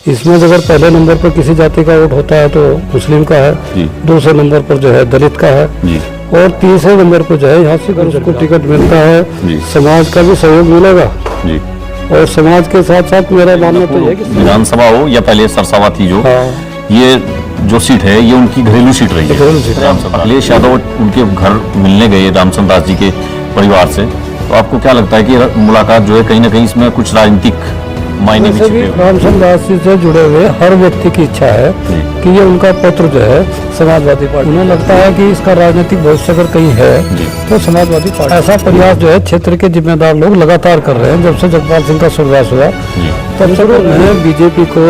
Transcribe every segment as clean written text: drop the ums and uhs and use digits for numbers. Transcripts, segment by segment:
इसमें अगर पहले नंबर पर किसी जाति का वोट होता है तो मुस्लिम का है, दूसरे नंबर पर जो है दलित का है, और तीसरे नंबर पर जो है यहाँ से अगर उसको टिकट मिलता है समाज का भी सहयोग मिलेगा। और समाज के साथ साथ मेरा मानना तो है कि विधानसभा हो या पहले सरसावा थी जो ये जो सीट है ये उनकी घरेलू सीट रही है। अखिलेश यादव उनके घर मिलने गए रामचंद्र दास जी के परिवार से, तो आपको क्या लगता है कि मुलाकात जो है कहीं ना कहीं इसमें कुछ राजनीतिक मायने भी छिपे हुए? रामचंद्र दास जी से जुड़े हुए हर व्यक्ति की इच्छा है कि ये उनका पुत्र जो है समाजवादी पार्टी, उन्हें लगता है कि इसका राजनीतिक भविष्य अगर कहीं है तो समाजवादी पार्टी। ऐसा प्रयास जो है क्षेत्र के जिम्मेदार लोग लगातार कर रहे हैं। जब से जगपाल सिंह का स्वर्गवास हुआ तब से उन्होंने बीजेपी को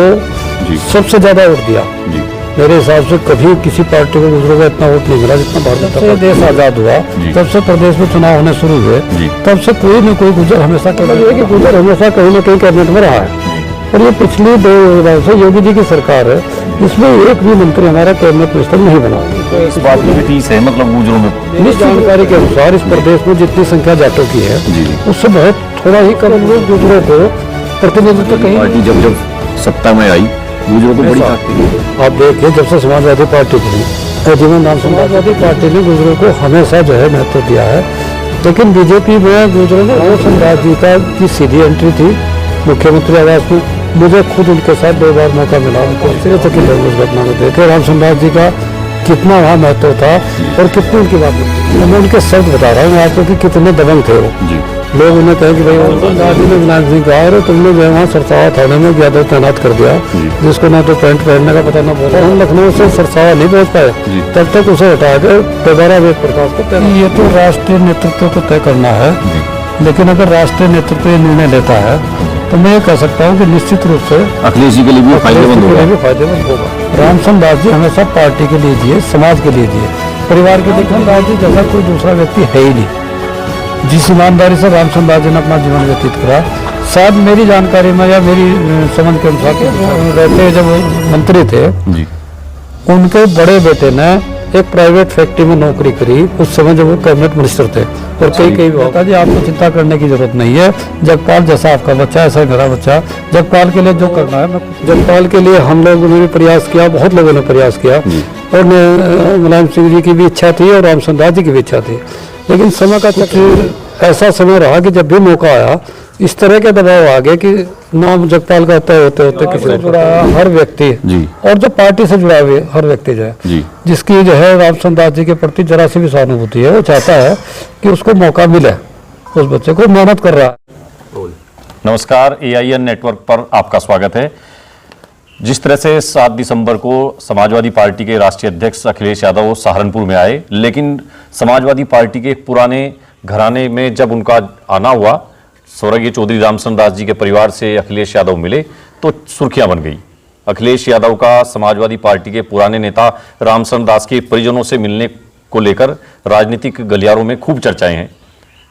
सबसे ज्यादा वोट दिया। मेरे हिसाब से कभी किसी पार्टी को गुजरों का इतना वोट नहीं मिला जितना भारत से देश आजाद हुआ तब से प्रदेश में चुनाव होने शुरू हुए तब से कोई न कोई गुजर हमेशा कर रहा है कि गुजर हमेशा कहीं न कहीं कैबिनेट में रहा है। और ये पिछली 2 वर्ष से योगी जी की सरकार है, इसमें एक भी मंत्री हमारा कैबिनेट मिनिस्टर नहीं बना। तो इस बात में भी 30 है, मतलब गुजरों में मेरी जानकारी के अनुसार इस प्रदेश में जितनी संख्या जाटों की है उससे बहुत थोड़ा ही कम लोग गुजरों को प्रतिनिधित्व कहीं। पार्टी जब जब सत्ता में आई गुजरों को बड़ी ताकत। आप देखिए जब से समाजवादी पार्टी थी जीवन राम समाजवादी पार्टी ने गुजरों को हमेशा जो है महत्व दिया है, लेकिन बीजेपी में गुजरों ने रामचंद्र दास जी का की सीधी एंट्री थी मुख्यमंत्री आवास में। मुझे खुद उनके साथ 2 बार मौका मिला, उनको आश्चर्यचकित लोग उस घटना में देखे रामचंद्र दास जी का कितना वहाँ महत्व था और कितनी उनकी बात होती। मैं उनके शब्द बता रहा हूँ आपको कि कितने दबंग थे वो। लोग उन्हें कहें कि भाई दास जी ने विनायक सिंह कहा अरे तुमने जो है वहाँ सरसावा थाने में यादव तैनात कर दिया जिसको ना तो पैंट पहनने का पता ना बोला। हम लखनऊ से सरसावा नहीं पहुँच पाए तब तक उसे हटा के दोबारा वेद प्रकाश को तैनात। ये तो राष्ट्रीय नेतृत्व को तय करना है, लेकिन अगर राष्ट्रीय नेतृत्व निर्णय लेता है तो मैं ये कह सकता हूँ कि निश्चित रूप से अखिलेश जी के लिए भी फायदेमंद होगा। रामचंद्र दास जी हमेशा पार्टी के लिए दिए, समाज के लिए दिए, परिवार के लिए। रामचंद्र दास जी जैसा कोई दूसरा व्यक्ति है ही नहीं। जिस ईमानदारी से रामचंद्र दास जी ने अपना जीवन व्यतीत करा, शायद मेरी जानकारी में या मेरी समझ के अनुसार रहते जब मंत्री थे उनके बड़े बेटे ने एक प्राइवेट फैक्ट्री में नौकरी करी उस समय जब वो कैबिनेट मिनिस्टर थे। और कई होता जी आपको चिंता करने की जरूरत नहीं है, जगपाल जैसा आपका बच्चा ऐसा मेरा बच्चा, जगपाल के लिए जो करना है। जगपाल के लिए हम लोगों ने भी प्रयास किया, बहुत लोगों ने प्रयास किया, और मुलायम सिंह जी की भी इच्छा थी और रामचंद्र दास जी की भी इच्छा थी, लेकिन समय का कुछ ऐसा समय रहा कि जब भी मौका आया इस तरह के दबाव आ गए कि नाम जगपाल का तय होते होते किसी से जुड़ा हर व्यक्ति और जो पार्टी से जुड़ा हुआ हर व्यक्ति जो है जिसकी जो है रामचंद्र दास जी के प्रति जरा सी भी सहानुभूति है, वो चाहता है कि उसको मौका मिले, उस बच्चे को मेहनत कर रहा है। नमस्कार, AIN नेटवर्क पर आपका स्वागत है। जिस तरह से 7 दिसंबर को समाजवादी पार्टी के राष्ट्रीय अध्यक्ष अखिलेश यादव सहारनपुर में आए, लेकिन समाजवादी पार्टी के पुराने घराने में जब उनका आना हुआ, स्वर्गीय चौधरी रामचंद्र दास जी के परिवार से अखिलेश यादव मिले तो सुर्खियां बन गई। अखिलेश यादव का समाजवादी पार्टी के पुराने नेता रामचंद्र दास के परिजनों से मिलने को लेकर राजनीतिक गलियारों में खूब चर्चाएं हैं।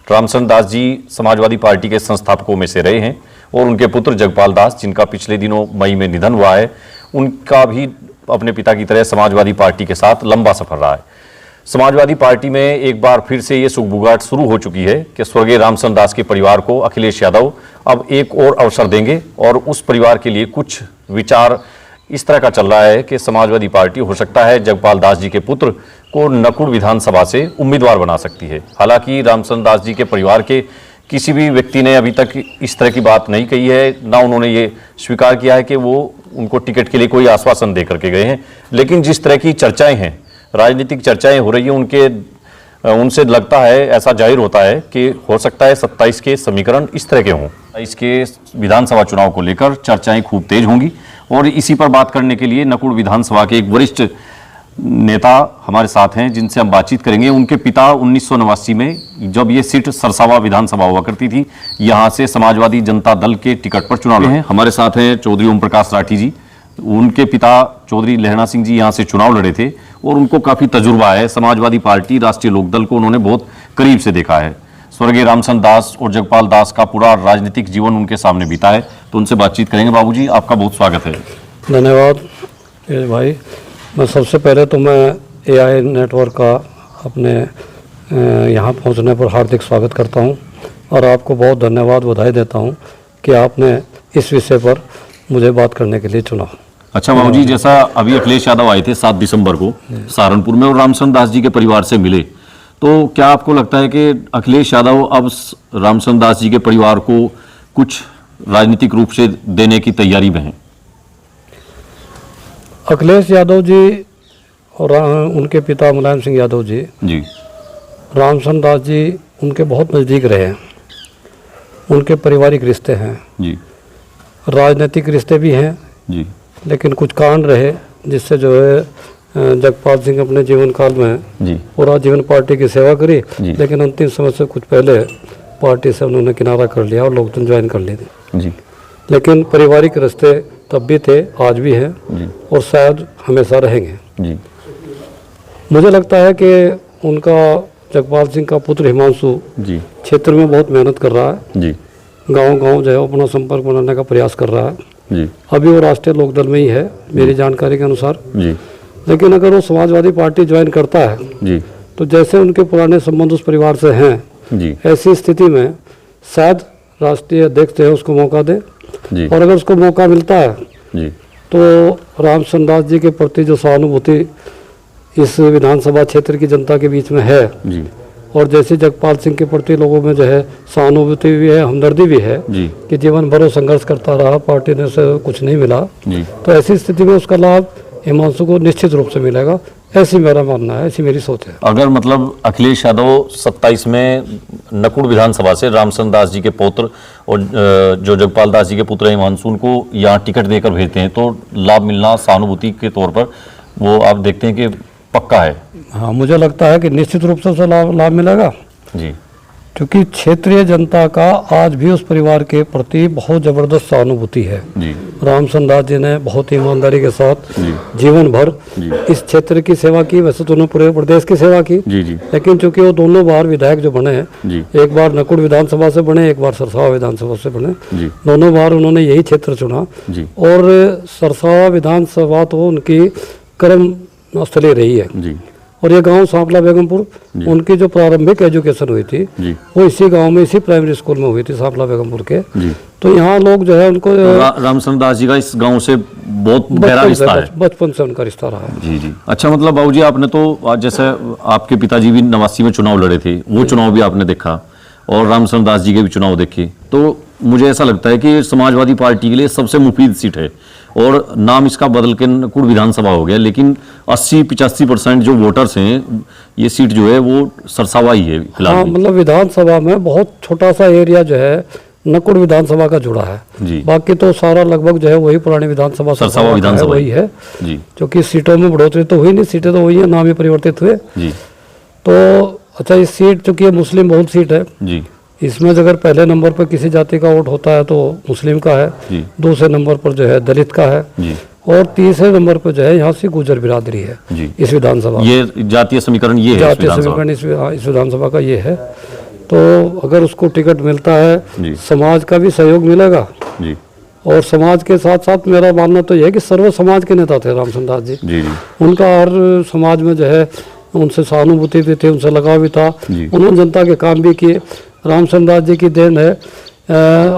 रामचंद्र दास जी समाजवादी पार्टी के संस्थापकों में से रहे हैं और उनके पुत्र जगपाल दास, जिनका पिछले दिनों मई में निधन हुआ है, उनका भी अपने पिता की तरह समाजवादी पार्टी के साथ लंबा सफर रहा है। समाजवादी पार्टी में एक बार फिर से ये सुगबुगाहट शुरू हो चुकी है कि स्वर्गीय रामचंद्र दास के परिवार को अखिलेश यादव अब एक और अवसर देंगे और उस परिवार के लिए कुछ विचार इस तरह का चल रहा है कि समाजवादी पार्टी हो सकता है जगपाल दास जी के पुत्र को नकुड़ विधानसभा से उम्मीदवार बना सकती है। हालांकि रामचंद्र दास जी के परिवार के किसी भी व्यक्ति ने अभी तक इस तरह की बात नहीं कही है, ना उन्होंने ये स्वीकार किया है कि वो उनको टिकट के लिए कोई आश्वासन दे करके गए हैं। लेकिन जिस तरह की चर्चाएं हैं, राजनीतिक चर्चाएं हो रही है, उनसे लगता है, ऐसा जाहिर होता है कि हो सकता है 27 के समीकरण इस तरह के हों। इसके विधानसभा चुनाव को लेकर चर्चाएं खूब तेज होंगी और इसी पर बात करने के लिए नकुड़ विधानसभा के एक वरिष्ठ नेता हमारे साथ हैं जिनसे हम बातचीत करेंगे। उनके पिता 1989 में जब ये सीट सरसावा विधानसभा हुआ करती थी, यहाँ से समाजवादी जनता दल के टिकट पर चुनाव लड़े हैं। हमारे साथ हैं चौधरी ओम प्रकाश राठी जी। उनके पिता चौधरी लहणा सिंह जी यहाँ से चुनाव लड़े थे और उनको काफी तजुर्बा है। समाजवादी पार्टी, राष्ट्रीय लोकदल को उन्होंने बहुत करीब से देखा है। स्वर्गीय रामचंद्र दास और जगपाल दास का पूरा राजनीतिक जीवन उनके सामने बीता है, तो उनसे बातचीत करेंगे। बाबूजी, आपका बहुत स्वागत है। धन्यवाद भाई। मैं सबसे पहले तो मैं AIN नेटवर्क का अपने यहाँ पहुँचने पर हार्दिक स्वागत करता हूँ और आपको बहुत धन्यवाद, बधाई देता हूँ कि आपने इस विषय पर मुझे बात करने के लिए चुना। अच्छा बाबू जी, जैसा अभी अखिलेश यादव आए थे 7 दिसंबर को सहारनपुर में और रामचंद्र दास जी के परिवार से मिले, तो क्या आपको लगता है कि अखिलेश यादव अब रामचंद्र दास जी के परिवार को कुछ राजनीतिक रूप से देने की तैयारी में हैं? अखिलेश यादव जी और उनके पिता मुलायम सिंह यादव जी रामचंद्र दास जी उनके बहुत नज़दीक रहे हैं। उनके पारिवारिक रिश्ते हैं जी, राजनीतिक रिश्ते भी हैं जी, लेकिन कुछ कांड रहे जिससे जो है जगपाल सिंह अपने जीवन काल में जी, पूरा जीवन पार्टी की सेवा करी, जी। लेकिन अंतिम समय से कुछ पहले पार्टी से उन्होंने किनारा कर लिया और लोकदल ज्वाइन कर ली थी। जी, लेकिन पारिवारिक रिश्ते तब भी थे, आज भी हैं जी, और शायद हमेशा रहेंगे। जी, मुझे लगता है कि उनका जगपाल सिंह का पुत्र हिमांशु जी, क्षेत्र में बहुत मेहनत कर रहा है, जी, गांव-गांव जो है अपना संपर्क बनाने का प्रयास कर रहा है। जी, अभी वो राष्ट्रीय लोकदल में ही है मेरी जानकारी के अनुसार, जी, लेकिन अगर वो समाजवादी पार्टी ज्वाइन करता है जी, तो जैसे उनके पुराने संबंध उस परिवार से हैं, जी, ऐसी स्थिति में शायद राष्ट्रीय अध्यक्ष जो है उसको मौका दे, जी, और अगर उसको मौका मिलता है जी, तो रामचंद्र दास जी के प्रति जो सहानुभूति इस विधानसभा क्षेत्र की जनता के बीच में है, जी, और जैसे जगपाल सिंह के प्रति लोगों में जो है सहानुभूति भी है, हमदर्दी भी है जी, कि जीवन भर वो संघर्ष करता रहा, पार्टी ने से कुछ नहीं मिला, जी। तो ऐसी स्थिति में उसका लाभ हिमांशु को निश्चित रूप से मिलेगा, ऐसी मेरा मानना है, ऐसी मेरी सोच है। अगर मतलब अखिलेश यादव 27 में नकुड़ विधानसभा से रामचंद्र दास जी के पुत्र और जो जगपाल दास जी के पुत्र हिमांशु उनको यहाँ टिकट देकर भेजते हैं तो लाभ मिलना सहानुभूति के तौर पर वो आप देखते हैं कि पक्का है? हाँ, मुझे लगता है कि निश्चित रूप से उसे लाभ मिलेगा, जी, क्योंकि क्षेत्रीय जनता का आज भी उस परिवार के प्रति बहुत जबरदस्त सहानुभूति है। जी, रामचंद्र दास जी ने बहुत ईमानदारी के साथ जी, जीवन भर जी, इस क्षेत्र की सेवा की, वैसे तो उन्होंने पूरे प्रदेश की सेवा की, जी, जी, लेकिन चूंकि वो दोनों बार विधायक जो बने हैं, जी, एक बार नकुड़ विधानसभा से बने, एक बार सरसावा विधानसभा से बने, जी, दोनों बार उन्होंने यही क्षेत्र चुना, जी, और सरसावा विधानसभा तो उनकी कर्म स्थली रही है, जी, और ये गांव सांपला बेगमपुर, उनकी जो प्रारंभिक एजुकेशन हुई थी जी, वो इसी गांव में, इसी प्राइमरी स्कूल में हुई थी सांपला बेगमपुर के। जी। तो यहाँ लोग जो है उनको रामचंद्र दास जी का इस गांव से बहुत गहरा रिश्ता है। बचपन से उनका रिश्ता रहा है। जी, जी। अच्छा, मतलब बाबूजी आपने तो आज जैसे आपके पिताजी भी 89 में चुनाव लड़े थे, वो चुनाव भी आपने देखा और रामचंद्र दास जी के भी चुनाव देखे, तो मुझे ऐसा लगता है कि समाजवादी पार्टी के लिए सबसे मुफीद सीट है और नाम इसका बदल के नकुड़ विधानसभा हो गया, लेकिन 80-85% जो वोटर्स हैं ये सीट जो है वो सरसावा ही है फिलहाल। हाँ, मतलब विधानसभा में बहुत छोटा सा एरिया जो है नकुड़ विधानसभा का जुड़ा है, जी, बाकी तो सारा लगभग जो है वही पुरानी विधानसभा सरसावा विधानसभा वही है जी, क्योंकि सीटों में बढ़ोतरी तो हुई नहीं, सीटें तो वही है, नाम ही परिवर्तित हुए। जी, तो अच्छा, इस सीट चूंकि ये मुस्लिम बहुल सीट है, जी, इसमें अगर पहले नंबर पर किसी जाति का वोट होता है तो मुस्लिम का है, जी, दूसरे नंबर पर जो है दलित का है, जी, और तीसरे नंबर पर जो है यहाँ से गुर्जर बिरादरी है जी। इस विधानसभा, ये जातीय समीकरण ये है इस जातीय विधानसभा। समीकरण इस विधानसभा का ये है। तो अगर उसको टिकट मिलता है, जी, समाज का भी सहयोग मिलेगा, जी, और समाज के साथ साथ मेरा मानना तो यह है कि सर्व समाज के नेता थे रामचंद्र दास जी, जी, जी, उनका हर समाज में जो है उनसे सहानुभूति भी थी, उनसे लगाव भी था, जी। उन्होंने जनता के काम भी किए। रामचंद्र दास जी की देन है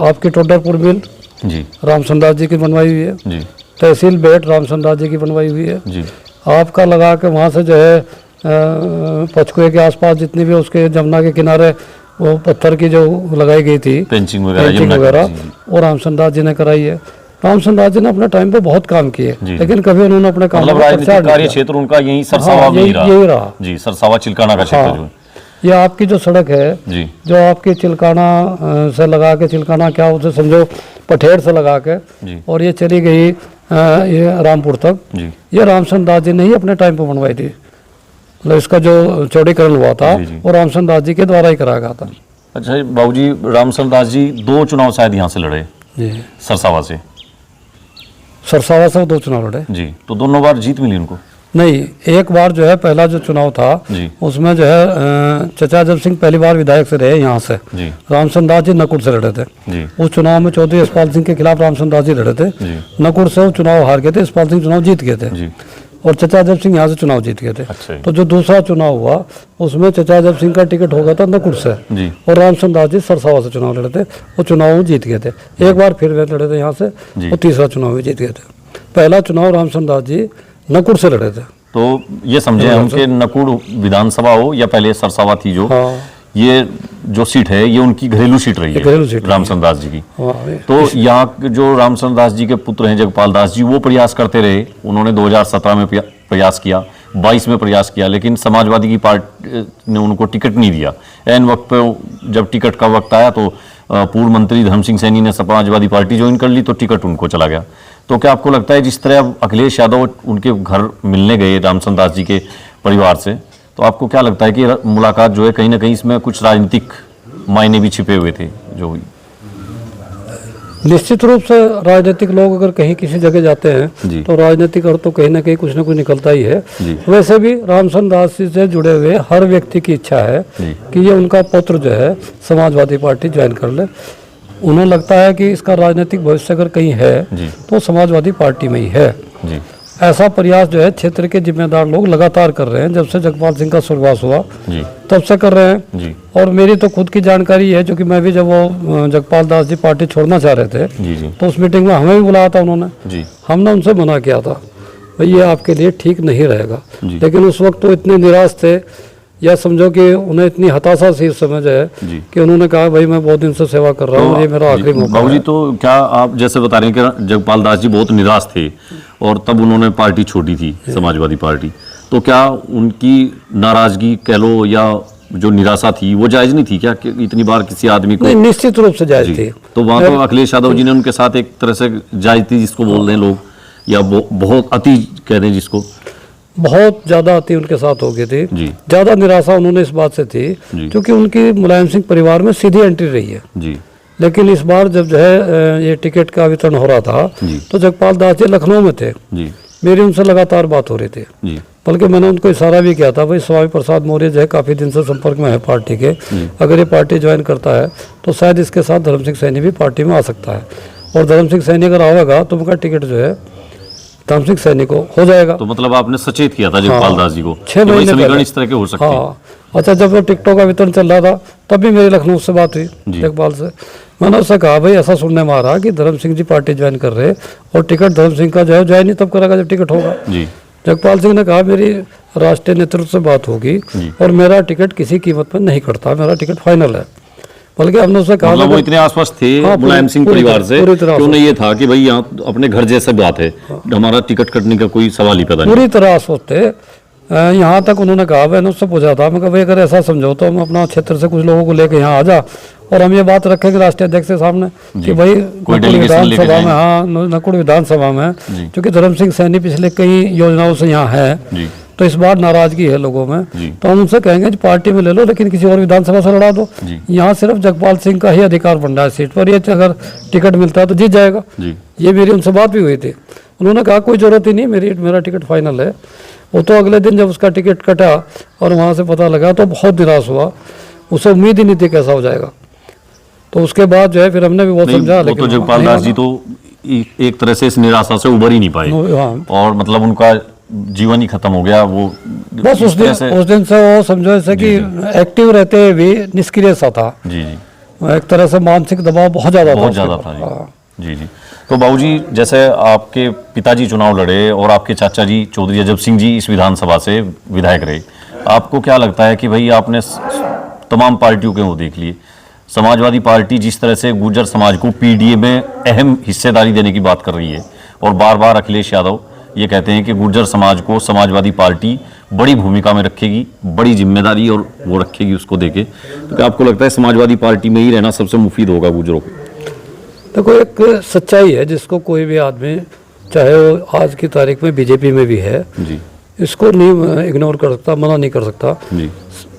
आपकी टोडरपुर मिल जी, रामचंद्र दास जी की बनवाई हुई है, जी, तहसील बेट रामचंद्र दास जी की बनवाई हुई है, जी, आपका लगा के वहाँ से जो है पचकुए के आसपास जितनी भी उसके जमुना के किनारे वो पत्थर की जो लगाई गई थी पेंचिंग पेंचिंग वगैरह वगैरह, जी, वो रामचंद्र दास जी ने कराई है। रामचंद्र दास जी ने अपने टाइम पे बहुत काम किए, जी। लेकिन कभी उन्होंने अपने काम मतलब का राजनीतिक प्रचार नहीं कार्य किया। क्षेत्र उनका यही सरसावा हाँ, में ही यही रहा। जी, सरसावा चिलकाना का क्षेत्र हाँ। जो है। ये आपकी जो सड़क है, जी, जो आपकी चिलकाना से लगा के, चिलकाना क्या उसे समझो पठेर से लगा के, जी, और ये चली गई ये रामपुर तक, जी, ये रामचंद्र दास जी ने ही अपने टाइम पर बनवाई थी। मतलब इसका जो चौड़ीकरण हुआ था जी, जी। वो रामचंद्र दास जी के द्वारा ही कराया गया था। अच्छा बाबूजी, रामचंद्र दास जी 2 चुनाव शायद यहाँ से लड़े जी, सरसावा से। सरसावा से 2 चुनाव लड़े। जी, तो दोनों बार जीत मिली उनको? नहीं, एक बार जो है पहला जो चुनाव था जी, उसमें जो है चचा जब सिंह पहली बार विधायक से रहे यहाँ से, जी, रामचंद्र दास जी नकुड़ से लड़े थे। जी, उस चुनाव में चौधरी यशपाल सिंह के खिलाफ रामचंद्र दास जी लड़े थे, जी, नकुड़ से वो चुनाव हार गए थे, यशपाल सिंह चुनाव जीत गए थे। जी, और चचा अजब सिंह यहाँ से चुनाव जीत गए थे। अच्छा। तो जो दूसरा चुनाव हुआ उसमें चचा अजब सिंह का टिकट हो गया था नकुड़ से, जी। और रामचंद्र दास जी सरसावा से चुनाव लड़े थे, वो चुनाव में जीत गए थे। एक बार फिर वे लड़े थे यहाँ से, जी। और तीसरा चुनाव भी जीत गए थे। पहला चुनाव रामचंद्र दास जी नकुड़ से लड़े थे। तो ये समझे हम कि नकुड़ विधानसभा हो या पहले सरसावा थी जो, हाँ, ये जो सीट है ये उनकी घरेलू सीट रही घरेलू सीट है रामचंद्र दास जी की। हाँ, तो यहाँ के जो रामचंद्र दास जी के पुत्र हैं जगपाल दास जी, वो प्रयास करते रहे। उन्होंने 2017 में प्रयास किया, 22 में प्रयास किया, लेकिन समाजवादी की पार्टी ने उनको टिकट नहीं दिया। ऐन वक्त पे जब टिकट का वक्त आया तो पूर्व मंत्री धर्म सिंह सैनी ने समाजवादी पार्टी ज्वाइन कर ली, तो टिकट उनको चला गया। तो क्या आपको लगता है जिस तरह अब अखिलेश यादव उनके घर मिलने गए रामचंद्र दास जी के परिवार से, तो आपको क्या लगता है कि मुलाकात जो है कहीं ना कहीं इसमें कुछ राजनीतिक मायने भी छिपे हुए थे जो हुई? निश्चित रूप से राजनीतिक लोग अगर कहीं किसी जगह जाते जी। हैं तो राजनीतिक अर्थ तो कहीं ना कहीं कुछ ना कुछ निकलता ही है। जी। वैसे भी रामचंद्र दास जी से जुड़े हुए हर व्यक्ति की इच्छा है जी। कि ये उनका पुत्र जो है समाजवादी पार्टी ज्वाइन कर ले। उन्हें लगता है कि इसका राजनीतिक भविष्य अगर कहीं है जी। तो समाजवादी पार्टी में ही है। जी। ऐसा प्रयास जो है क्षेत्र के जिम्मेदार लोग लगातार कर रहे हैं। जब से जगपाल सिंह का स्वर्गवास हुआ जी। तब से कर रहे हैं। जी। और मेरी तो खुद की जानकारी है, क्योंकि मैं भी जब वो जगपाल दास जी पार्टी छोड़ना चाह रहे थे जी। जी। तो उस मीटिंग में हमें भी बुलाया था उन्होंने। जी। हमने उनसे मना किया था भाई ये आपके लिए ठीक नहीं रहेगा। जी। लेकिन उस वक्त तो इतने निराश थे, या समझो कि उन्हें इतनी हताशा सी इस समय जो है जी। कि उन्होंने कहा भाई मैं बहुत दिन से सेवा कर रहा हूँ, ये मेरा आखिरी मौका बाबू जी, है। तो क्या आप जैसे बता रहे हैं कि जगपाल दास जी बहुत निराश थे और तब उन्होंने पार्टी छोड़ी थी समाजवादी पार्टी, तो क्या उनकी नाराजगी कह लो या जो निराशा थी वो जायज नहीं थी क्या कि इतनी बार किसी आदमी को? नहीं, निश्चित रूप से जायज थी। तो वहां तो अखिलेश यादव जी ने उनके साथ एक तरह से जायज थी जिसको बोल रहे हैं लोग, या बहुत अति कह रहे हैं जिसको, बहुत ज्यादा अति उनके साथ हो गई थी। जी। ज्यादा निराशा उन्होंने इस बात से थी जी। क्योंकि उनकी मुलायम सिंह परिवार में सीधी एंट्री रही है। जी। लेकिन इस बार जब जो है ये टिकट का वितरण हो रहा था जी। तो जगपाल दास जी लखनऊ में थे। जी। मेरी उनसे लगातार बात हो रही थी, जी। बल्कि मैंने उनको इशारा भी किया था भाई स्वामी प्रसाद मौर्य जो है काफ़ी दिन से संपर्क में है पार्टी के, अगर ये पार्टी ज्वाइन करता है तो शायद इसके साथ धर्म सिंह सैनी भी पार्टी में आ सकता है, और धर्म सिंह सैनी अगर आएगा तो उनका टिकट जो है धर्म सिंह सैनी को हो जाएगा। तो मतलब आपने सचेत किया था जगपाल दास जी को 6 महीने समीकरण पहले। इस तरह के हो सकते हैं? हाँ, अच्छा, जब वो टिकटों का वितरण चल रहा था तब भी मेरी लखनऊ से बात हुई जी। जगपाल से। मैंने उससे कहा भाई ऐसा सुनने में आ रहा कि धर्म सिंह जी पार्टी ज्वाइन कर रहे और टिकट धर्म सिंह का जो है ज्वाइन ही तब करेगा जब टिकट होगा। जी। जगपाल सिंह ने कहा मेरी राष्ट्रीय नेतृत्व से बात होगी और मेरा टिकट किसी कीमत पर नहीं कटता, मेरा टिकट फाइनल है। बल्कि हमने उससे कहा मतलब वो इतने आसपास थे हाँ, मुलायम सिंह पूरी परिवार तरह- से पूरी तरह कि उन्हें ये था कि भाई यहाँ अपने घर जैसा बात है, हमारा टिकट कटने का कोई सवाल ही पैदा नहीं। पूरी तरह आश्वस्त थे। यहाँ तक उन्होंने कहा, मैंने उससे पूछा था, मैं कहा भाई अगर ऐसा समझो तो हम अपना क्षेत्र से कुछ लोगों को लेकर यहाँ आ जा और हम ये बात रखेंगे राष्ट्रीय अध्यक्ष के सामने कि भाई नकुड़ डेलीगेशन लेके विधानसभा में, जाएंगे। हाँ नकुड़ विधानसभा में, जी। क्योंकि धर्म सिंह सैनी पिछले कई योजनाओं से यहाँ है, जी। तो इस बार नाराजगी है लोगों में, जी। तो हम उनसे कहेंगे कि पार्टी में ले लो लेकिन किसी और विधानसभा से लड़ा दो। जी। यहाँ सिर्फ जगपाल सिंह का ही अधिकार बन रहा है सीट पर, ये अगर टिकट मिलता है तो जीत जाएगा। जी। ये मेरी उनसे बात भी हुई थी। उन्होंने कहा कोई ज़रूरत ही नहीं, मेरा टिकट फाइनल है। वो तो अगले दिन जब उसका टिकट कटा और वहाँ से पता लगा तो बहुत निराश हुआ, उसे उम्मीद ही नहीं थी कैसा हो जाएगा। तो उसके बाद जो है फिर हमने भी बहुत नहीं, समझा, वो लेकिन तो जगपाल दास जी तो एक तरह से इस निराशा से उबर ही नहीं पाए हाँ, और मतलब उनका जीवन ही खत्म हो गया। वो बस उस दिन से वो समझो ऐसे कि एक्टिव रहते हुए भी निष्क्रिय सा था। जी। जी। एक तरह से मानसिक दबाव बहुत ज़्यादा बहुत ज़्यादा था। हाँ। जी। जी। तो बाबूजी, जैसे आपके पिताजी चुनाव लड़े और आपके चाचा जी चौधरी अजब सिंह जी इस विधानसभा से विधायक रहे, आपको क्या लगता है कि भाई आपने तमाम पार्टियों के वो देख लिए, समाजवादी पार्टी जिस तरह से गुर्जर समाज को पीडीए में अहम हिस्सेदारी देने की बात कर रही है और बार बार अखिलेश यादव ये कहते हैं कि गुर्जर समाज को समाजवादी पार्टी बड़ी भूमिका में रखेगी, बड़ी जिम्मेदारी और वो रखेगी उसको देके, तो क्या आपको लगता है समाजवादी पार्टी में ही रहना सबसे मुफीद होगा गुर्जरों को? देखो, एक सच्चाई है जिसको कोई भी आदमी, चाहे वो आज की तारीख में बीजेपी में भी है, जी। इसको नहीं इग्नोर कर सकता, मना नहीं कर सकता। जी।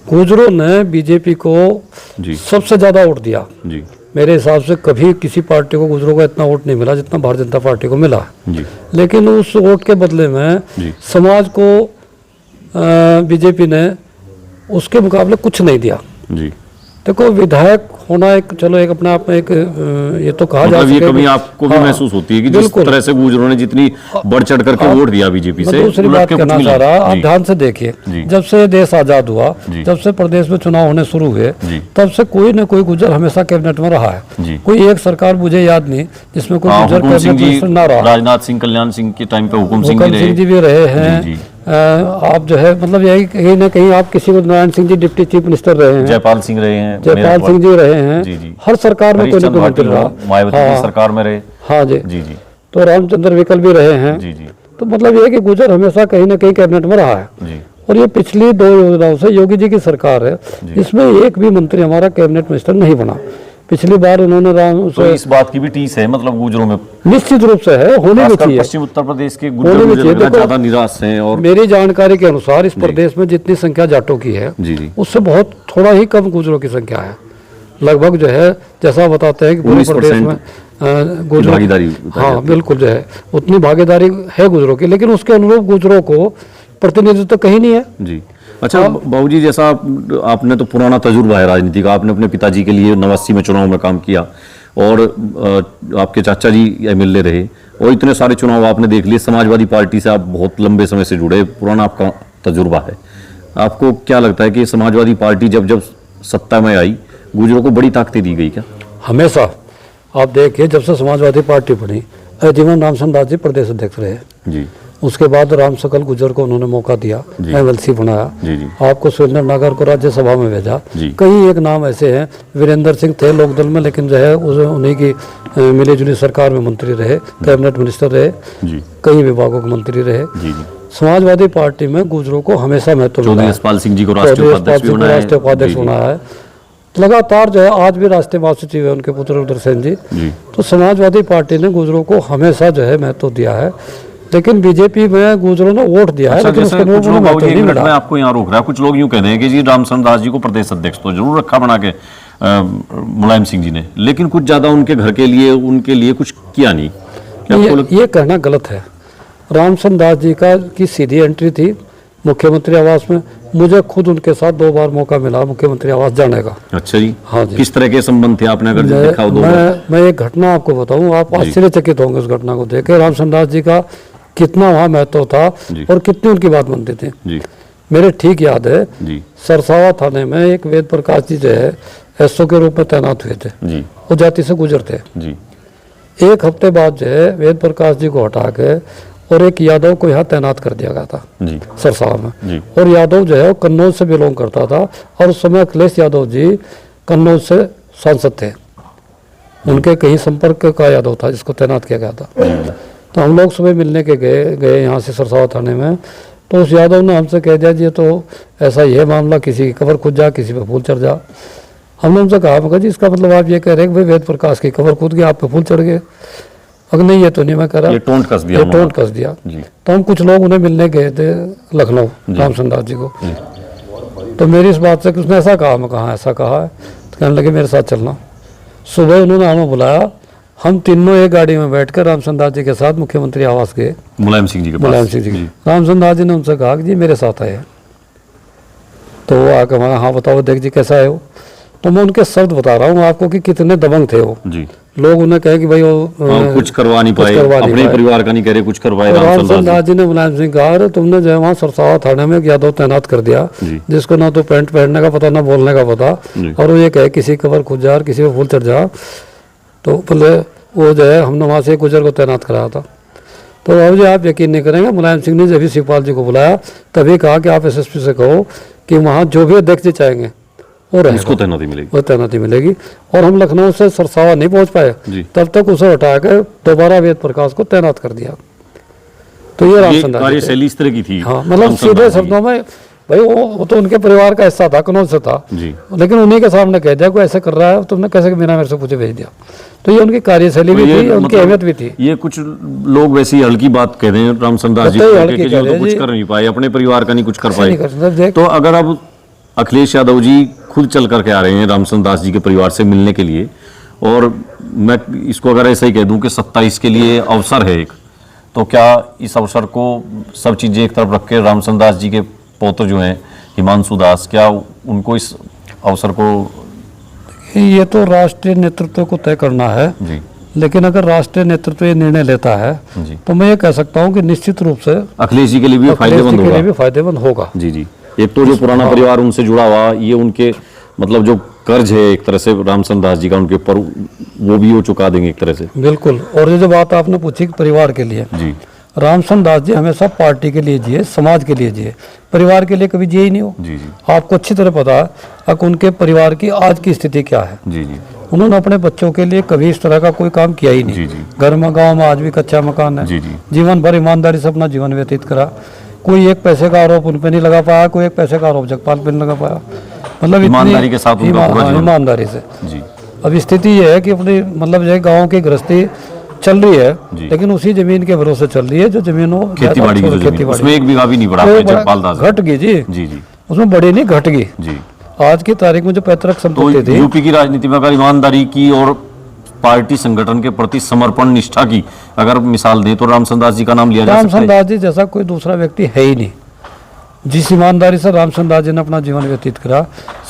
गुर्जरों ने बीजेपी को जी। सबसे ज़्यादा वोट दिया। जी। मेरे हिसाब से कभी किसी पार्टी को गुर्जरों का इतना वोट नहीं मिला जितना भारतीय जनता पार्टी को मिला। जी। लेकिन उस वोट के बदले में जी। समाज को बीजेपी ने उसके मुकाबले कुछ नहीं दिया। जी। देखो विधायक होना एक, चलो एक अपने आप में एक ये तो कहा जा मतलब ये सके कभी कि- आपको भी हाँ, महसूस होती है कि जिस बिल्कुल। तरह से गुजरों ने जितनी बढ़ चढ़ करके वोट दिया बीजेपी मैं से, दूसरी उलट बात के कुछ कहना मिला? चाह रहा, आप जी, ध्यान से देखिए, जी। जब से देश आजाद हुआ, जी। जब से प्रदेश में चुनाव होने शुरू हुए, जी। तब से कोई न कोई गुर्जर हमेशा कैबिनेट में रहा जी। है। कोई एक सरकार मुझे याद नहीं जिसमें कोई गुर्जर हुकुम सिंह कैबिनेट जी, मिनिस्टर ना रहा। राजनाथ सिंह, कल्याण सिंह के टाइम पे हुकुम सिंह हुकम भी सिंह रहे। जी भी रहे हैं। जी, जी। आप जो है मतलब यही कहीं ना कहीं आप किसी को, Narayan Singh ji deputy chief minister रहे हैं, जयपाल सिंह रहे हैं, जयपाल सिंह जी रहे हैं। जी, जी। हर सरकार में कोई ना हरीशचंद्र कोई भाटी मंत्री रहा। मायावती की हाँ, सरकार में रहे। हाँ जी। जी, जी, तो रामचंद्र विकल भी रहे हैं। जी, जी, तो मतलब ये है कि गुजर हमेशा कहीं ना कहीं कैबिनेट में रहा है। जी, और ये पिछली 2 योजनाओं से योगी जी की सरकार है, इसमें एक भी मंत्री हमारा कैबिनेट मिनिस्टर नहीं बना। पिछली बार उन्होंने तो इस बात की भी टीस है, मतलब गुजरों में निश्चित रूप से है, होनी भी खासकर चाहिए। पश्चिम उत्तर प्रदेश के होनी गुर्जर भी मुझे चाहिए। लग रहा है देखो, ज्यादा निराश हैं। और मेरी जानकारी के अनुसार इस प्रदेश में जितनी संख्या जाटों की है, जी, जी, उससे बहुत थोड़ा ही कम गुजरों की संख्या है। लगभग जो है जैसा बताते हैं कि पूरे 19% प्रदेश में गुजरों भागीदारी हाँ बिल्कुल जो है उतनी भागीदारी है गुजरों की, लेकिन उसके अनुरूप गुजरों को प्रतिनिधित्व तो कहीं नहीं है। जी। अच्छा बाबूजी, जैसा आपने तो पुराना तजुर्बा है राजनीति का, आपने अपने पिताजी के लिए 89 में चुनाव में काम किया और आपके चाचा जी एमएलए रहे और इतने सारे चुनाव आपने देख लिए। समाजवादी पार्टी से आप बहुत लंबे समय से जुड़े, पुराना आपका तजुर्बा है। आपको क्या लगता है कि समाजवादी पार्टी जब जब सत्ता में आई, गुजरों को बड़ी ताकतें दी गई क्या? हमेशा आप देखिए, जब से समाजवादी पार्टी बनी, आजीवन रामचंद्र दास जी प्रदेश अध्यक्ष रहे। जी, उसके बाद राम सकल गुजर को उन्होंने मौका दिया, एमएलसी बनाया। जी, जी, आपको सुरेंद्र नागर को राज्यसभा में भेजा। जी। कई एक नाम ऐसे हैं, वीरेंद्र सिंह थे लोकदल में, लेकिन जो है उन्हीं की मिली जुली सरकार में मंत्री रहे, कैबिनेट मिनिस्टर रहे, जी, कई विभागों के मंत्री रहे। जी, जी। समाजवादी पार्टी में गुजरों को हमेशा महत्व मिला चौधरी है। यशपाल सिंह जी को चौधरी राष्ट्रीय यशपाल उपाध्यक्ष भी सिंह को बनाया है। राष्ट्रीय उपाध्यक्ष जी, जी, बनाया है। लगातार जो है आज भी राष्ट्रीय महासचिव है उनके पुत्र उदयसेन जी। जी, तो समाजवादी पार्टी ने गुजरों को हमेशा जो है महत्व दिया है, लेकिन बीजेपी में गुजरों ने वोट दिया है, अच्छा, लेकिन जैसे उसके कुछ लोगों लोग ने बाबूजी, महत्व एक नहीं मिनट मिला। में आपको यहाँ रोक रहा है, कुछ लोग यूं कहते हैं कि जी रामचंद्र दास जी को प्रदेश अध्यक्ष तो जरूर रखा बना के मुलायम सिंह जी ने, लेकिन कुछ ज्यादा उनके घर के लिए, उनके लिए कुछ किया नहीं। क्या आपको ये कहना गलत है। रामचंद्र दास जी का की सीधी एंट्री थी मुख्यमंत्री आवास में। मुझे खुद उनके साथ 2 बार मौका मिला मुख्यमंत्री आवास जाने का। अच्छा जी, हाँ जी। किस तरह के संबंध थे, आपने अगर देखा हो 2 बार? मैं एक घटना आपको बताऊं, आप आश्चर्यचकित होंगे उस घटना को देख के, रामचंद्र दास जी का कितना वहाँ महत्व था जी। और कितनी उनकी बात बनती थी। जी, मेरे ठीक याद है, जी, सरसावा थाने में एक वेद प्रकाश जी जो है एसओ के रूप में तैनात हुए थे। जी, वो जाति से गुजर थे। जी, 1 हफ्ते बाद जो है वेद प्रकाश जी को हटा के और एक यादव को यहाँ तैनात कर दिया गया था जी, सरसावा में। जी, और यादव जो है वो कन्नौज से बिलोंग करता था और उस समय अखिलेश यादव जी कन्नौज से सांसद थे। उनके कहीं संपर्क का यादव था जिसको तैनात किया गया था। तो हम लोग सुबह मिलने के गए यहाँ से सरसावा थाने में। तो उस यादव ने हमसे कह दिया जी ये तो ऐसा ही है मामला, किसी की कबर खुद जा, किसी पे फूल चढ़ जा। हमने उनसे कहा, मैं कहा जी इसका मतलब आप ये कह रहे हैं कि भाई वेद प्रकाश की कबर कूद गई, आप पे फूल चढ़ गए? अगर नहीं, ये तो नहीं मैं कह रहा, ये टोंट कस दिया ये उन्होंने। टोंट कस दिया। जी, तो हम कुछ लोग उन्हें मिलने गए थे लखनऊ, रामचंद्र दास जी को। तो मेरी इस बात से कि उसने ऐसा कहा, मैं कहा ऐसा कहा है, तो कहने लगे मेरे साथ चलना। सुबह उन्होंने हमें बुलाया, हम तीनों एक गाड़ी में बैठकर रामचंद्र दास जी के साथ मुख्यमंत्री आवास गए, मुलायम सिंह जी के पास। मुलायम सिंह जी। रामचंद्र दास जी ने उनसे कहा कि जी मेरे साथ आए। तो वो आकर मैं, हाँ बताओ देख जी कैसा है वो। तो मैं उनके शब्द बता रहा हूँ आपको कि कितने दबंग थे वो। जी, लोग उन्हें कहे कि भाई वो कुछ करवा नहीं पाए, अपने परिवार का नहीं कह रहे, कुछ करवाए रामचंद्र दास जी ने मुलायम सिंह कहा, अरे तुमने जो है वहाँ सरसावा थाने में एक यादव तैनात कर दिया जी, जिसको ना तो पैंट पहनने का पता ना बोलने का पता, और वो ये कहे किसी कबर खुद जा और किसी पे फूल चढ़ जा। तो बोले वो जो है हमने वहाँ से एक गुजर को तैनात कराया था। तो बाबू जी आप यकीन नहीं करेंगे, मुलायम सिंह ने जब भी शिवपाल जी को बुलाया तभी कहा कि आप एसएसपी से कहो कि वहाँ जो भी अध्यक्ष जी चाहेंगे वो रहेगा, इसको तैनाती मिलेगी। वो तैनाती मिलेगी। और हम लखनऊ से सरसावा नहीं पहुँच पाए, तब तक उसे हटा के दोबारा वेद प्रकाश को तैनात कर दिया। तो ये रामचंद्र दास जी थे। कार्यशैली इस तरह की थी। हाँ, मतलब सीधे शब्दों में भाई वो तो उनके परिवार का हिस्सा था, कन्नौज से था जी, लेकिन उन्हीं के सामने कह दिया कोई ऐसे कर रहा है, तुमने कैसे बिना मेरे से पूछे भेज दिया। तो ये उनकी कार्यशैली भी थी, उनकी अहमियत भी थी। ये कुछ लोग वैसी हल्की बात कह रहे हैं रामचंद्र दास जी बताइए, को, हल्की कि कह जो रहे तो हैं कुछ जी। कर नहीं पाए, अपने परिवार का नहीं कुछ कर नहीं पाए। कर सकते, देख तो अगर अब अखिलेश यादव जी खुद चल करके आ रहे हैं रामचंद्र दास जी के परिवार से मिलने के लिए, और मैं इसको अगर ऐसा ही कह दूं कि 27 के लिए अवसर है एक, तो क्या इस अवसर को सब चीजें एक तरफ रख के रामचंद्र दास जी के पौत्र जो हैं हिमांशु दास, क्या उनको इस अवसर को देखिए, ये तो राष्ट्रीय नेतृत्व को तय करना है जी लेकिन अगर राष्ट्रीय नेतृत्व ये निर्णय लेता है जी तो मैं ये कह सकता हूँ कि निश्चित रूप से अखिलेश जी के लिए भी अखिलेश फायदेमंद जी के लिए होगा। भी फायदेमंद होगा। जी जी, एक तो जो पुराना परिवार उनसे जुड़ा हुआ, ये उनके मतलब जो कर्ज है एक तरह से रामचंद्र दास जी का उनके ऊपर, वो भी वो चुका देंगे एक तरह से। बिल्कुल। और ये जो बात आपने पूछी कि परिवार के लिए, जी रामचंद्र दास जी हमेशा पार्टी के लिए जिए, समाज के लिए जिए, परिवार के लिए कभी जिए ही नहीं हो। जी जी आपको अच्छी तरह पता है कि उनके परिवार की आज की स्थिति क्या है। जी जी उन्होंने अपने बच्चों के लिए कभी इस तरह का कोई काम किया ही नहीं। जी जी घर में, गांव में आज भी कच्चा मकान है। जी जी जीवन भर ईमानदारी से अपना जीवन व्यतीत करा। कोई एक पैसे का आरोप उन पे नहीं लगा पाया, कोई एक पैसे का आरोप जगपाल पे नहीं लगा पाया। मतलब इतनी ईमानदारी के साथ उनका पूरा जीवन। ईमानदारी से। जी अब स्थिति ये है कि अपनी मतलब जो गाँव की गृहस्थी चल रही है जी। लेकिन उसी जमीन के भरोसे चल रही है जो जमीनों खेती बाड़ी की जो जमीन, उसमें एक बीघा भी नहीं बढ़ा पाए जगपाल दास। घट गई जी, जी जी उसमें बड़ी नहीं घट गई। जी। आज की तारीख में जो पैतृक तो संपत्ति थी, यूपी की राजनीति में अगर ईमानदारी की और पार्टी संगठन के प्रति समर्पण निष्ठा की अगर मिसाल दें तो रामचंद्र दास जी का नाम लिया जा सकता रामचंद्र है। दास जी जैसा कोई दूसरा व्यक्ति है ही नहीं। जिस ईमानदारी से रामचंद्र दास जी ने अपना जीवन व्यतीत करा,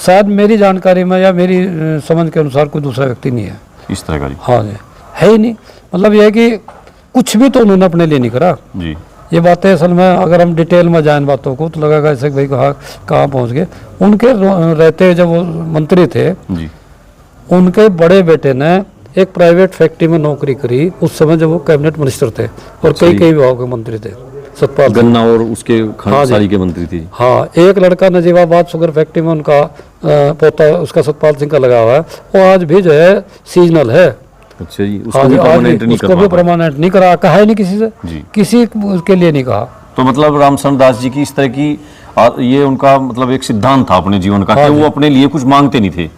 शायद मेरी जानकारी में या मेरी समझ के अनुसार कोई दूसरा व्यक्ति नहीं है इस तरह का। जी हाँ जी, है ही नहीं। मतलब यह है कि कुछ भी तो उन्होंने अपने लिए नहीं करा। जी ये बातें असल में अगर हम डिटेल में जाएं बातों को तो लगेगा ऐसे कि भाई कहाँ पहुँच गए। उनके रहते जब वो मंत्री थे, जी उनके बड़े बेटे ने एक प्राइवेट फैक्ट्री में नौकरी करी उस समय जब वो कैबिनेट मिनिस्टर थे और कई कई विभागों के मंत्री थे। सतपाल सिंह। गन्ना और उसके हाँ जी। सारी के मंत्री थे। हाँ, एक लड़का नजीबाबाद शुगर फैक्ट्री में उनका पोता उसका सतपाल सिंह का लगा हुआ है, वो आज भी जो है सीजनल है। अच्छा जी, हाँ उसको जी, भी आज परमानेंट भी नहीं उसको कर भी पा परमानेंट नहीं करा, कहा ही नहीं किसी से, जी। किसी के लिए नहीं कहा। तो मतलब रामचंद्र दास जी की इस तरह की ये उनका मतलब एक सिद्धांत था अपने जीवन का हाँ कि जी। वो अपने लिए कुछ मांगते नहीं थे,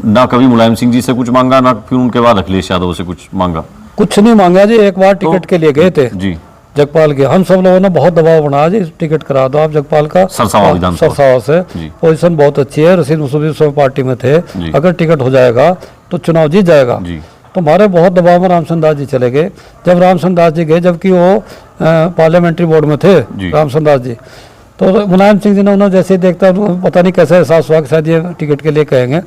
ना कभी मुलायम सिंह जी से कुछ मांगा, ना फिर उनके बाद अखिलेश यादव से कुछ मांगा। कुछ नहीं मांगा जी। एक बार टिकट के लिए गए थे जी जगपाल के, हम सब लोगों ने बहुत दबाव बनाया जी टिकट करा दो आप जगपाल का। सरसावा विधानसभा। सरसावा से जी। पोजीशन बहुत अच्छी है, रशीद मुसवी उस समय पार्टी में थे, जी। अगर टिकट हो जाएगा तो चुनाव जीत जाएगा। जी तो हमारे बहुत दबाव में रामचंद्र दास जी चले गए। जब रामचंद्र दास जी गए, जबकि वो पार्लियामेंट्री बोर्ड में थे जी। रामचंद्र दास जी, तो मुलायम सिंह जी ने उन्होंने जैसे ही देखता पता नहीं कैसे एहसास हुआ कि शायद ये टिकट के लिए कहेंगे,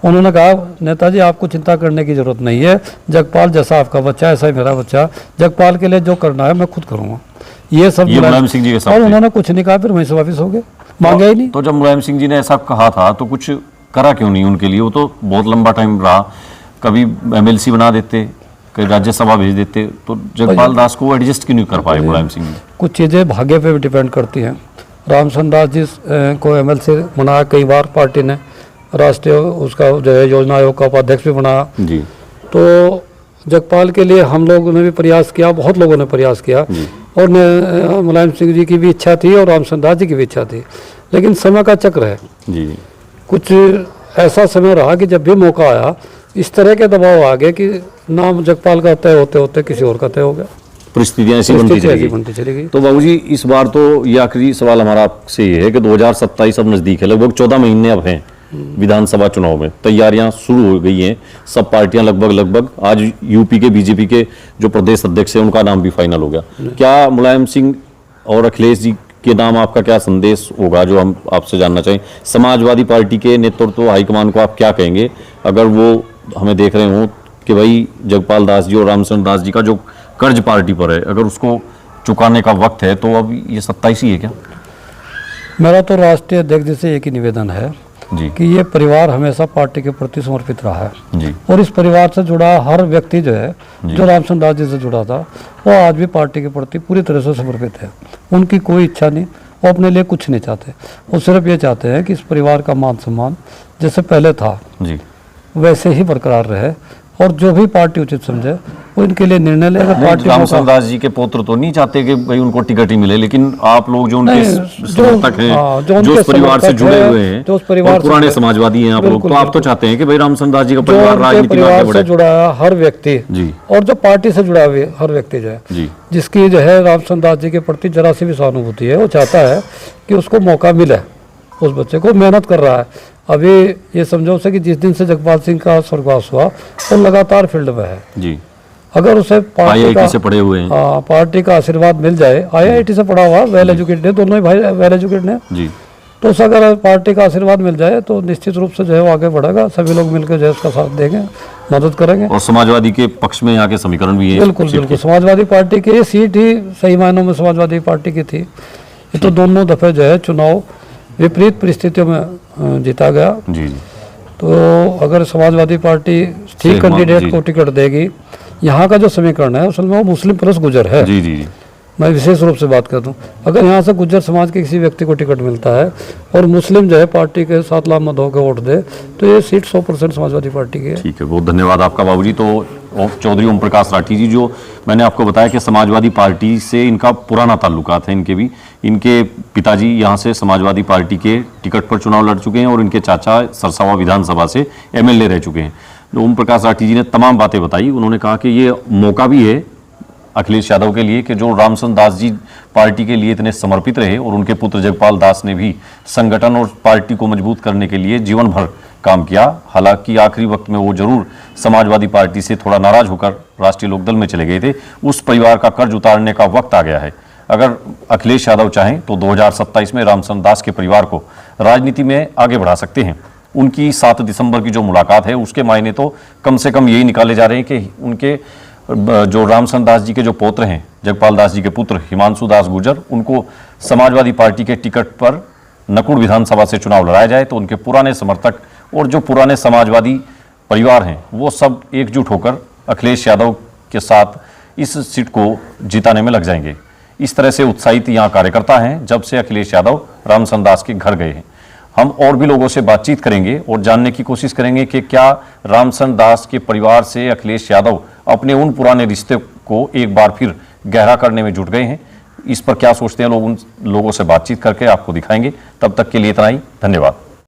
उन्होंने कहा नेताजी आपको चिंता करने की जरूरत नहीं है, जगपाल जैसा आपका बच्चा ऐसा ही मेरा बच्चा, जगपाल के लिए जो करना है मैं खुद करूँगा। ये सब मुलायम सिंह जी के साथ और थे। उन्होंने कुछ नहीं कहा, फिर वहीं से वापिस हो गए, मांगे ही नहीं। तो जब मुलायम सिंह जी ने ऐसा कहा था तो कुछ करा क्यों नहीं उनके लिए? वो तो बहुत लंबा टाइम रहा, कभी MLC बना देते, कभी राज्यसभा भेज देते, तो जगपाल दास को एडजस्ट क्यों नहीं कर पाए मुलायम सिंह जी? कुछ चीज़ें भाग्य पे भी डिपेंड करती हैं। रामचंद्र दास जी को MLC बनाया कई बार पार्टी ने, राष्ट्रीय उसका जो है योजना आयोग का उपाध्यक्ष भी बनाया। जी तो जगपाल के लिए हम लोगों ने भी प्रयास किया, बहुत लोगों ने प्रयास किया, और मुलायम सिंह जी की भी इच्छा थी और रामचंद्र दास जी की भी इच्छा थी, लेकिन समय का चक्र है। जी कुछ ऐसा समय रहा कि जब भी मौका आया इस तरह के दबाव आ गए कि नाम जगपाल का तय होते होते किसी और का तय हो गया, परिस्थितियां ऐसी बनती परिस्थिति चली ऐसी गई। बनती चली गई। तो बाबूजी इस बार तो ये आखिरी सवाल हमारा आपसे ये है कि 2027 अब नजदीक है, लगभग 14 महीने अब हैं विधानसभा चुनाव में, तैयारियां शुरू हो गई हैं, सब पार्टियां लगभग आज यूपी के बीजेपी के जो प्रदेश अध्यक्ष हैं उनका नाम भी फाइनल हो गया। क्या मुलायम सिंह और अखिलेश जी के नाम आपका क्या संदेश होगा जो हम आपसे जानना चाहें? समाजवादी पार्टी के नेतृत्व हाईकमान को आप क्या कहेंगे अगर वो हमें देख रहे हो कि भाई जगपाल दास जी और रामचंद्र दास जी का जो कर्ज पार्टी पर है अगर उसको चुकाने का वक्त है, तो अब ये 27 ही है क्या? मेरा तो राष्ट्रीय अध्यक्ष जी से एक ही निवेदन है जी कि ये परिवार हमेशा पार्टी के प्रति समर्पित रहा है, जी और इस परिवार से जुड़ा हर व्यक्ति जो है, जो रामचंद्र दास जी से जुड़ा था, वो आज भी पार्टी के प्रति पूरी तरह से समर्पित है। उनकी कोई इच्छा नहीं, वो अपने लिए कुछ नहीं चाहते, वो सिर्फ ये चाहते हैं कि इस परिवार का मान सम्मान जैसे पहले था जी वैसे ही बरकरार रहे, और जो भी पार्टी उचित समझे वो इनके लिए निर्णय ले। अगर पार्टी रामचंद्र दास जी के पुत्र तो नहीं चाहते कि भाई उनको टिकट ही मिले, लेकिन आप लोग जो उनके समर्थक हैं, जो उस परिवार से जुड़े हुए हैं, जो उस परिवार और पुराने से समाजवादी हैं आप लोग, तो आप तो चाहते हैं कि भाई रामचंद्र दास जी का जो परिवार उनके राजनीति में आगे परिवार से बढ़े। जुड़ा है हर व्यक्ति जी और जो पार्टी से जुड़ा हुआ हर व्यक्ति जो है, जी जिसकी जो है रामचंद्र दास जी के प्रति जरा सी भी सहानुभूति है, वो चाहता है कि उसको मौका मिले, उस बच्चे को मेहनत कर रहा है। अभी ये समझो से कि जिस दिन से जगपाल सिंह का स्वर्गवास हुआ वो लगातार फील्ड में है। जी अगर उसे पार्टी IIT का से पढ़े हुए हैं। हाँ, पार्टी का आशीर्वाद मिल जाए, IIT से पढ़ा हुआ, वेल एजुकेटेड है, दोनों ही भाई वेल एजुकेटेड हैं, जी तो उसे अगर पार्टी का आशीर्वाद मिल जाए तो निश्चित रूप से जो है वो आगे बढ़ेगा, सभी लोग मिलकर जो है उसका साथ देंगे, मदद करेंगे। और समाजवादी के पक्ष में यहाँ के समीकरण भी है। बिल्कुल बिल्कुल, समाजवादी पार्टी की ये सीट ही सही मायनों में समाजवादी पार्टी की थी। ये तो दोनों दफे जो है चुनाव विपरीत परिस्थितियों में जीता गया। जी जी। तो अगर समाजवादी पार्टी ठीक कैंडिडेट को टिकट देगी, यहाँ का जो समीकरण है असल में वो मुस्लिम प्लस गुजर है। जी जी जी। मैं विशेष रूप से बात कर दूं, अगर यहाँ से गुज्जर समाज के किसी व्यक्ति को टिकट मिलता है और मुस्लिम जो है पार्टी के 7 लाख मत होकर वोट दे, तो ये सीट 100% समाजवादी पार्टी की है। ठीक है, बहुत धन्यवाद आपका बाबूजी। तो चौधरी ओम प्रकाश राठी जी, जो मैंने आपको बताया कि समाजवादी पार्टी से इनका पुराना ताल्लुकात है, इनके पिताजी यहाँ से समाजवादी पार्टी के टिकट पर चुनाव लड़ चुके हैं और इनके चाचा सरसावा विधानसभा से MLA रह चुके हैं। ओम प्रकाश राठी जी ने तमाम बातें बताई। उन्होंने कहा कि ये मौका भी है अखिलेश यादव के लिए कि जो रामचंद्र दास जी पार्टी के लिए इतने समर्पित रहे और उनके पुत्र जगपाल दास ने भी संगठन और पार्टी को मजबूत करने के लिए जीवन भर काम किया। हालांकि आखिरी वक्त में वो जरूर समाजवादी पार्टी से थोड़ा नाराज होकर राष्ट्रीय लोकदल में चले गए थे। उस परिवार का कर्ज उतारने का वक्त आ गया है। अगर अखिलेश यादव चाहें तो 2027 में रामचंद्र दास के परिवार को राजनीति में आगे बढ़ा सकते हैं। उनकी 7 दिसंबर की जो मुलाकात है उसके मायने तो कम से कम यही निकाले जा रहे हैं कि उनके जो रामचंद्र दास जी के जो पौत्र हैं, जगपाल दास जी के पुत्र हिमांशु दास गुर्जर, उनको समाजवादी पार्टी के टिकट पर नकुड़ विधानसभा से चुनाव लड़ाया जाए तो उनके पुराने समर्थक और जो पुराने समाजवादी परिवार हैं वो सब एकजुट होकर अखिलेश यादव के साथ इस सीट को जिताने में लग जाएंगे। इस तरह से उत्साहित यहाँ कार्यकर्ता हैं जब से अखिलेश यादव रामचंद्र दास के घर गए हैं। हम और भी लोगों से बातचीत करेंगे और जानने की कोशिश करेंगे कि क्या रामचंद्र दास के परिवार से अखिलेश यादव अपने उन पुराने रिश्ते को एक बार फिर गहरा करने में जुट गए हैं। इस पर क्या सोचते हैं लोग, उन लोगों से बातचीत करके आपको दिखाएंगे। तब तक के लिए इतना ही, धन्यवाद।